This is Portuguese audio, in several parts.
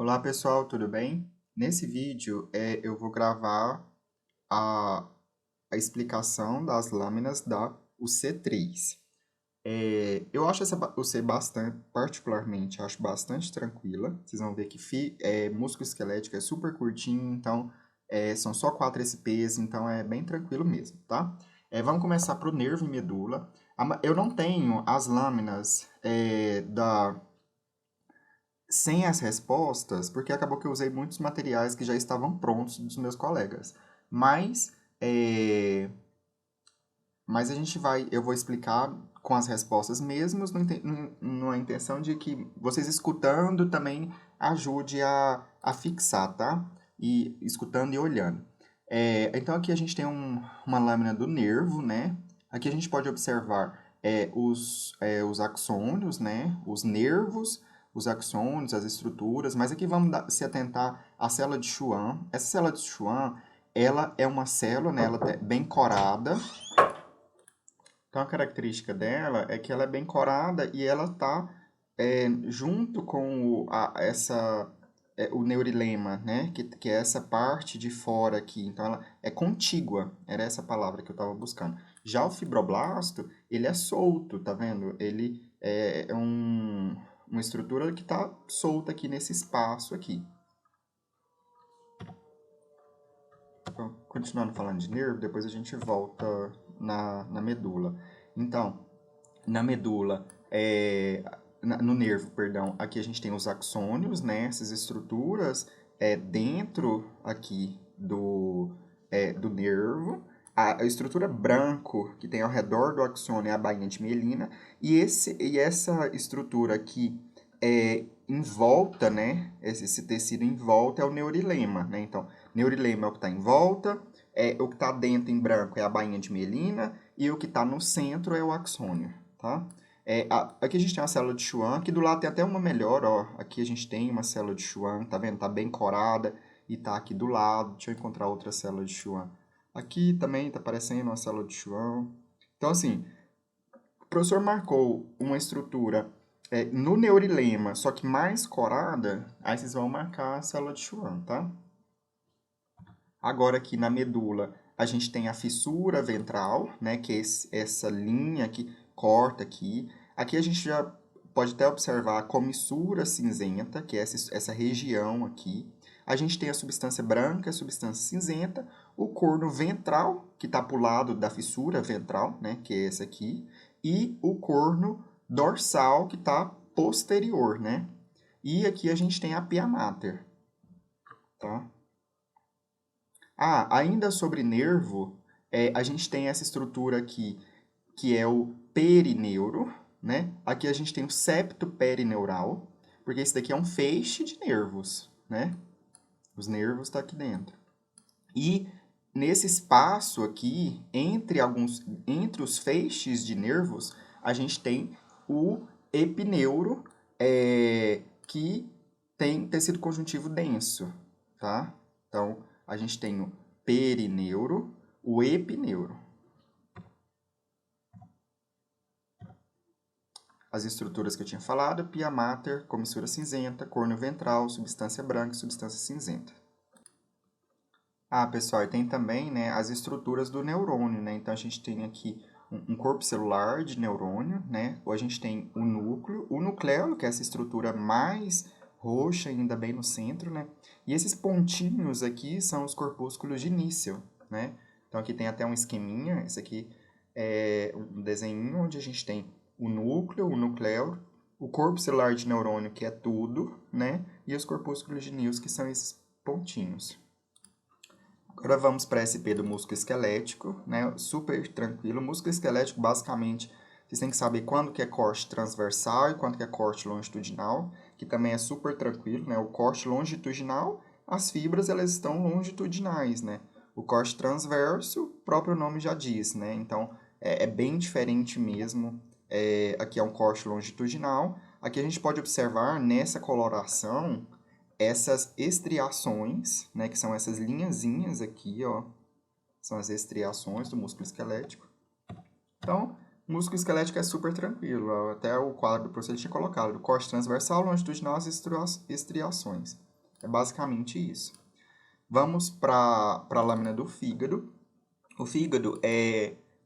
Olá pessoal, tudo bem? Nesse vídeo eu vou gravar a, a explicação das lâminas da UC3. Eu acho essa UC bastante, particularmente, acho bastante tranquila. Vocês vão ver que músculo esquelético é super curtinho, então são só 4 SPs, então é bem tranquilo mesmo, tá? Vamos começar para o nervo e medula. Eu não tenho as lâminas sem as respostas, porque acabou que eu usei muitos materiais que já estavam prontos dos meus colegas. Mas, é, mas eu vou explicar com as respostas mesmos, numa intenção de que vocês escutando também ajude a fixar, tá? E escutando e olhando. Então aqui a gente tem uma lâmina do nervo, né? Aqui a gente pode observar os axônios, né? Os nervos, os axônios, as estruturas, mas aqui vamos se atentar à célula de Schwann. Essa célula de Schwann, ela é uma célula, né? Ela é bem corada. Então, a característica dela é que ela é bem corada e ela está junto com o neurilema, né? Que é essa parte de fora aqui. Então, ela é contígua. Era essa palavra que eu estava buscando. Já o fibroblasto, ele é solto, tá vendo? Ele é uma estrutura que está solta aqui nesse espaço aqui. Então, continuando falando de nervo, depois a gente volta na medula. Então, na medula, no nervo, perdão, aqui a gente tem os axônios, né? Essas estruturas dentro aqui do nervo. A estrutura branco que tem ao redor do axônio é a bainha de mielina. E essa estrutura aqui em volta, né? Esse tecido em volta é o neurilema, né? Então, neurilema é o que está em volta, o que está dentro em branco é a bainha de mielina e o que está no centro é o axônio, tá? Aqui a gente tem uma célula de Schwann, aqui do lado tem até uma melhor, ó. Aqui a gente tem uma célula de Schwann, tá vendo? Tá bem corada e tá aqui do lado. Deixa eu encontrar outra célula de Schwann. Aqui também tá aparecendo uma célula de Schwann. Então, assim, o professor marcou uma estrutura no neurilema, só que mais corada, aí vocês vão marcar a célula de Schwann, tá? Agora aqui na medula, a gente tem a fissura ventral, né, que é essa linha que corta aqui. Aqui a gente já pode até observar a comissura cinzenta, que é essa região aqui. A gente tem a substância branca, a substância cinzenta, o corno ventral, que está para o lado da fissura ventral, né, que é essa aqui, e o corno dorsal, que está posterior, né? E aqui a gente tem a pia mater, tá? Ainda sobre nervo, a gente tem essa estrutura aqui, que é o perineuro, né? Aqui a gente tem o septo perineural, porque esse daqui é um feixe de nervos, né? Os nervos estão aqui dentro. E nesse espaço aqui, entre os feixes de nervos, a gente tem o epineuro, que tem tecido conjuntivo denso, tá? Então, a gente tem o perineuro, o epineuro. As estruturas que eu tinha falado, pia mater, comissura cinzenta, corno ventral, substância branca e substância cinzenta. Pessoal, e tem também, né, as estruturas do neurônio, né? Então, a gente tem aqui um corpo celular de neurônio, né? Ou a gente tem o núcleo, o nucleolo, que é essa estrutura mais roxa, ainda bem no centro, né? E esses pontinhos aqui são os corpúsculos de Nissl, né? Então, aqui tem até um esqueminha, esse aqui é um desenho onde a gente tem o núcleo, o nucleolo, o corpo celular de neurônio, que é tudo, né? E os corpúsculos de Nissl, que são esses pontinhos. Agora vamos para a SP do músculo esquelético, né? Super tranquilo. O músculo esquelético, basicamente, vocês têm que saber quando que é corte transversal e quando que é corte longitudinal, que também é super tranquilo, né? O corte longitudinal, as fibras, elas estão longitudinais, né? O corte transverso, o próprio nome já diz, né? Então, é bem diferente mesmo. Aqui é um corte longitudinal. Aqui a gente pode observar nessa coloração essas estriações, né, que são essas linhazinhas aqui, ó, são as estriações do músculo esquelético. Então, o músculo esquelético é super tranquilo, ó, até o quadro do professor tinha colocado, o corte transversal, longitudinal, as estriações. É basicamente isso. Vamos para a lâmina do fígado. O fígado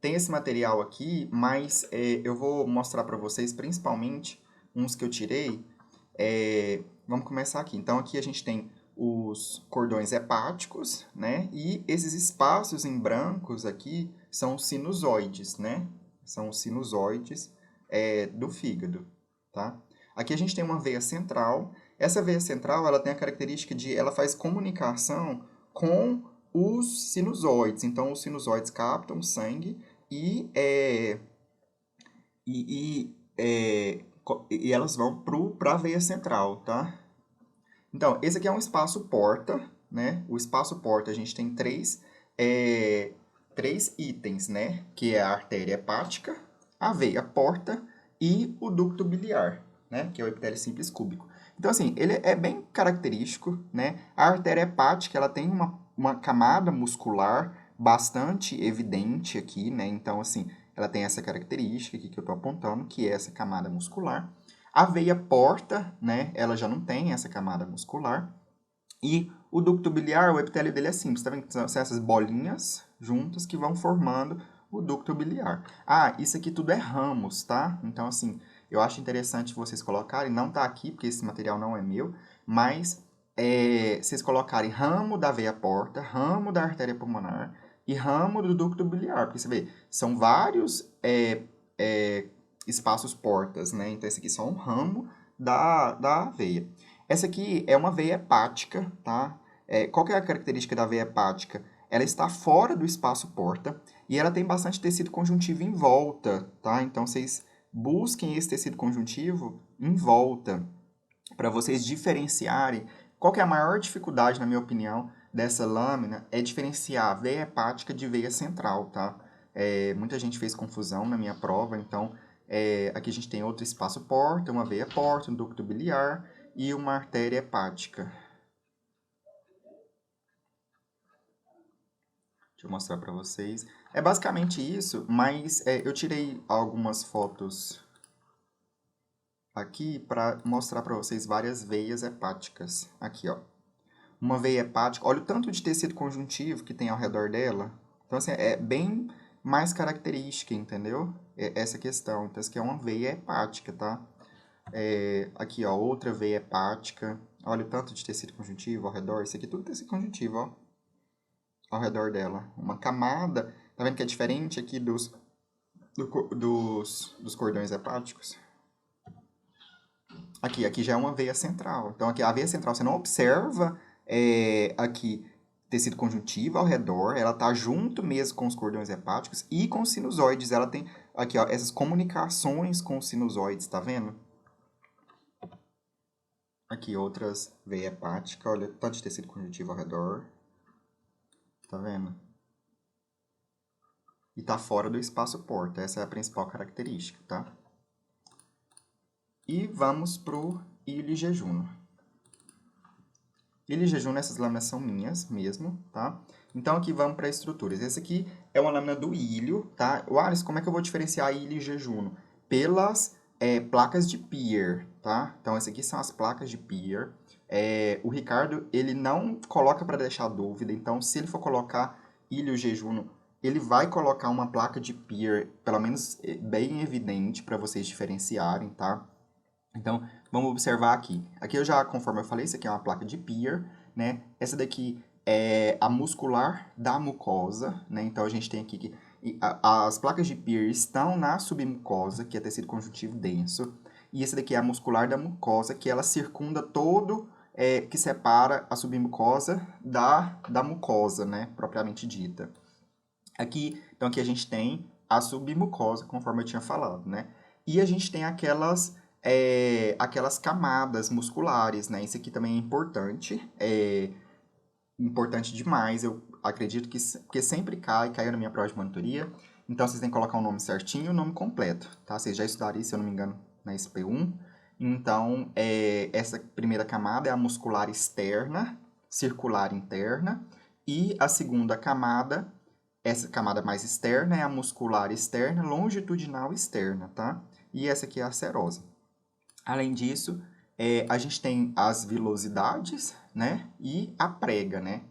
tem esse material aqui, mas eu vou mostrar para vocês principalmente uns que eu tirei. Vamos começar aqui. Então, aqui a gente tem os cordões hepáticos, né? E esses espaços em brancos aqui são os sinusoides, né? São os sinusoides do fígado, tá? Aqui a gente tem uma veia central. Essa veia central, ela tem a característica de, ela faz comunicação com os sinusoides. Então, os sinusoides captam sangue e, e elas vão para a veia central, tá? Então, esse aqui é um espaço porta, né? O espaço porta a gente tem três itens, né? Que é a artéria hepática, a veia porta e o ducto biliar, né? Que é o epitélio simples cúbico. Então, assim, ele é bem característico, né? A artéria hepática, ela tem uma camada muscular bastante evidente aqui, né? Então, assim, ela tem essa característica aqui que eu estou apontando, que é essa camada muscular. A veia porta, né, ela já não tem essa camada muscular. E o ducto biliar, o epitélio dele é simples, tá vendo? São essas bolinhas juntas que vão formando o ducto biliar. Ah, isso aqui tudo é ramos, tá? Então, assim, eu acho interessante vocês colocarem, não tá aqui, porque esse material não é meu, mas vocês colocarem ramo da veia porta, ramo da artéria pulmonar e ramo do ducto biliar, porque você vê, são vários espaços portas, né? Então, esse aqui é só um ramo da veia. Essa aqui é uma veia hepática, tá? Qual que é a característica da veia hepática? Ela está fora do espaço porta e ela tem bastante tecido conjuntivo em volta, tá? Então, vocês busquem esse tecido conjuntivo em volta para vocês diferenciarem. Qual que é a maior dificuldade, na minha opinião, dessa lâmina? É diferenciar a veia hepática de veia central, tá? Muita gente fez confusão na minha prova, então aqui a gente tem outro espaço porta, uma veia porta, um ducto biliar e uma artéria hepática. Deixa eu mostrar para vocês. É basicamente isso, mas eu tirei algumas fotos aqui para mostrar para vocês várias veias hepáticas. Aqui, ó. Uma veia hepática, olha o tanto de tecido conjuntivo que tem ao redor dela. Então, assim, é bem mais característica, entendeu? Essa questão. Então, essa aqui é uma veia hepática, tá? Aqui, ó, outra veia hepática. Olha o tanto de tecido conjuntivo ao redor. Isso aqui é tudo tecido conjuntivo, ó. Ao redor dela. Uma camada. Tá vendo que é diferente aqui dos cordões hepáticos? Aqui já é uma veia central. Então, aqui a veia central você não observa aqui tecido conjuntivo ao redor, ela tá junto mesmo com os cordões hepáticos e com os sinusoides. Ela tem aqui, ó, essas comunicações com os sinusoides, tá vendo? Aqui outras veia hepática, olha o tanto de tecido conjuntivo ao redor. Tá vendo? E tá fora do espaço porta, essa é a principal característica, tá? E vamos pro ilho jejuno. Ilho jejuno, essas lâminas são minhas mesmo, tá? Então, aqui vamos para estruturas. Essa aqui é uma lâmina do ilho, tá? Wallace, como é que eu vou diferenciar ilho e jejuno? Pelas placas de Peer, tá? Então, essas aqui são as placas de Peer. O Ricardo, ele não coloca para deixar dúvida. Então, se ele for colocar ilho e jejuno, ele vai colocar uma placa de Peer, pelo menos bem evidente, para vocês diferenciarem, tá? Então, vamos observar aqui. Aqui eu já, conforme eu falei, isso aqui é uma placa de Peer, né? Essa daqui é a muscular da mucosa, né? Então, a gente tem aqui que as placas de Peer estão na submucosa, que é tecido conjuntivo denso. E essa daqui é a muscular da mucosa, que ela circunda todo, que separa a submucosa da mucosa, né? Propriamente dita. Então aqui a gente tem a submucosa, conforme eu tinha falado, né? E a gente tem aquelas camadas musculares, né? Isso aqui também é importante demais. Eu acredito que porque sempre caiu na minha prova de monitoria. Então vocês têm que colocar o nome certinho e o nome completo, tá? Vocês já estudaram isso, se eu não me engano, na SP1. Então, essa primeira camada é a muscular externa, circular interna, e a segunda camada, essa camada mais externa, é a muscular externa, longitudinal externa, tá? E essa aqui é a serosa. Além disso, a gente tem as vilosidades, né? E a prega, né?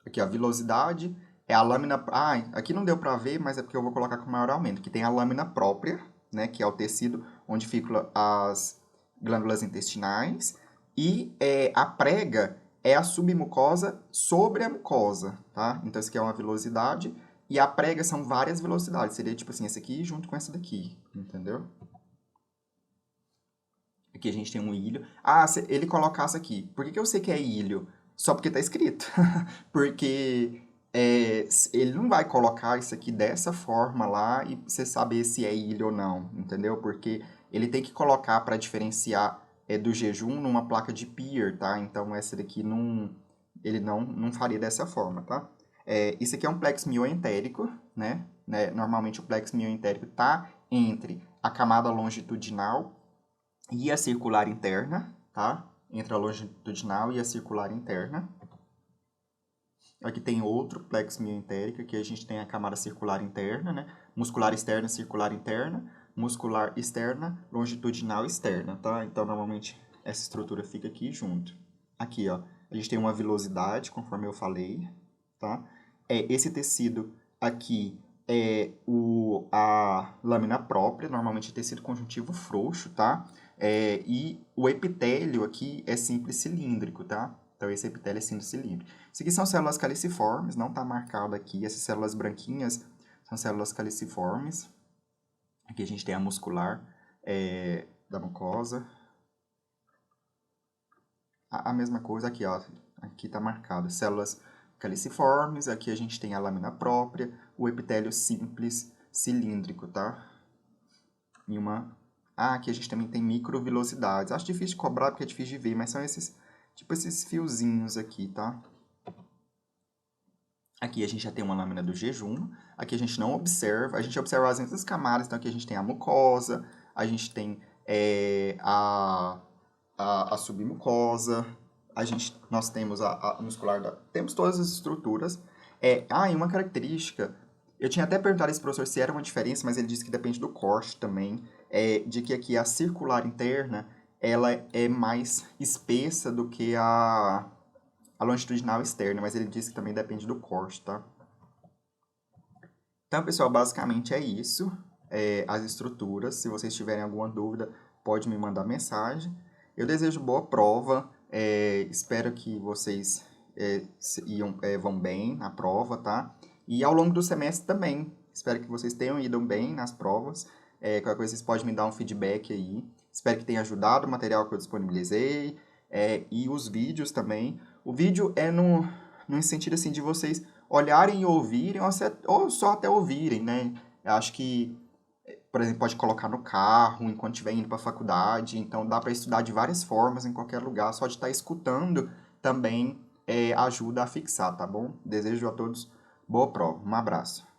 Aqui, a vilosidade é a lâmina... Ah, aqui não deu para ver, mas é porque eu vou colocar com maior aumento. Que tem a lâmina própria, né? Que é o tecido onde ficam as glândulas intestinais. E a prega é a submucosa sobre a mucosa, tá? Então, isso aqui é uma vilosidade. E a prega são várias velocidades. Seria tipo assim, essa aqui junto com essa daqui, entendeu? Aqui a gente tem um ilho. Ah, se ele colocasse aqui. Por que que eu sei que é ilho? Só porque tá escrito. Porque ele não vai colocar isso aqui dessa forma lá e você saber se é ilho ou não, entendeu? Porque ele tem que colocar para diferenciar do jejum numa placa de Peer, tá? Então essa daqui não, ele não faria dessa forma, tá? Isso aqui é um plex mioentérico, né? Normalmente o plex mioentérico tá entre a camada longitudinal e a circular interna, tá? Entre a longitudinal e a circular interna. Aqui tem outro plexo mioentérico, que a gente tem a camada circular interna, né? Muscular externa, circular interna, muscular externa, longitudinal externa, tá? Então, normalmente, essa estrutura fica aqui junto. Aqui, ó, a gente tem uma vilosidade, conforme eu falei, tá? Esse tecido aqui a lâmina própria, normalmente é tecido conjuntivo frouxo, tá? E o epitélio aqui é simples cilíndrico, tá? Então, esse epitélio é simples cilíndrico. Isso aqui são células caliciformes, não está marcado aqui. Essas células branquinhas são células caliciformes. Aqui a gente tem a muscular da mucosa. A mesma coisa aqui, ó. Aqui está marcado células caliciformes. Aqui a gente tem a lâmina própria, o epitélio simples cilíndrico, tá? E aqui a gente também tem microvilosidades. Acho difícil de cobrar porque é difícil de ver, mas são esses, tipo esses fiozinhos aqui, tá? Aqui a gente já tem uma lâmina do jejum, aqui a gente não observa, a gente observa as outras camadas, então aqui a gente tem a mucosa, a gente tem a submucosa, nós temos a muscular, temos todas as estruturas. E uma característica, eu tinha até perguntado a esse professor se era uma diferença, mas ele disse que depende do corte também, de que aqui a circular interna, ela é mais espessa do que a longitudinal externa, mas ele disse que também depende do corte, tá? Então, pessoal, basicamente é isso. As estruturas. Se vocês tiverem alguma dúvida, pode me mandar mensagem. Eu desejo boa prova. Espero que vocês vão bem na prova, tá? E ao longo do semestre também. Espero que vocês tenham ido bem nas provas. Qualquer coisa, vocês podem me dar um feedback aí. Espero que tenha ajudado o material que eu disponibilizei. E os vídeos também. O vídeo é no sentido assim de vocês olharem e ouvirem, ou só até ouvirem, né? Eu acho que, por exemplo, pode colocar no carro enquanto estiver indo para a faculdade. Então dá para estudar de várias formas em qualquer lugar. Só de estar escutando também ajuda a fixar, tá bom? Desejo a todos boa prova. Um abraço.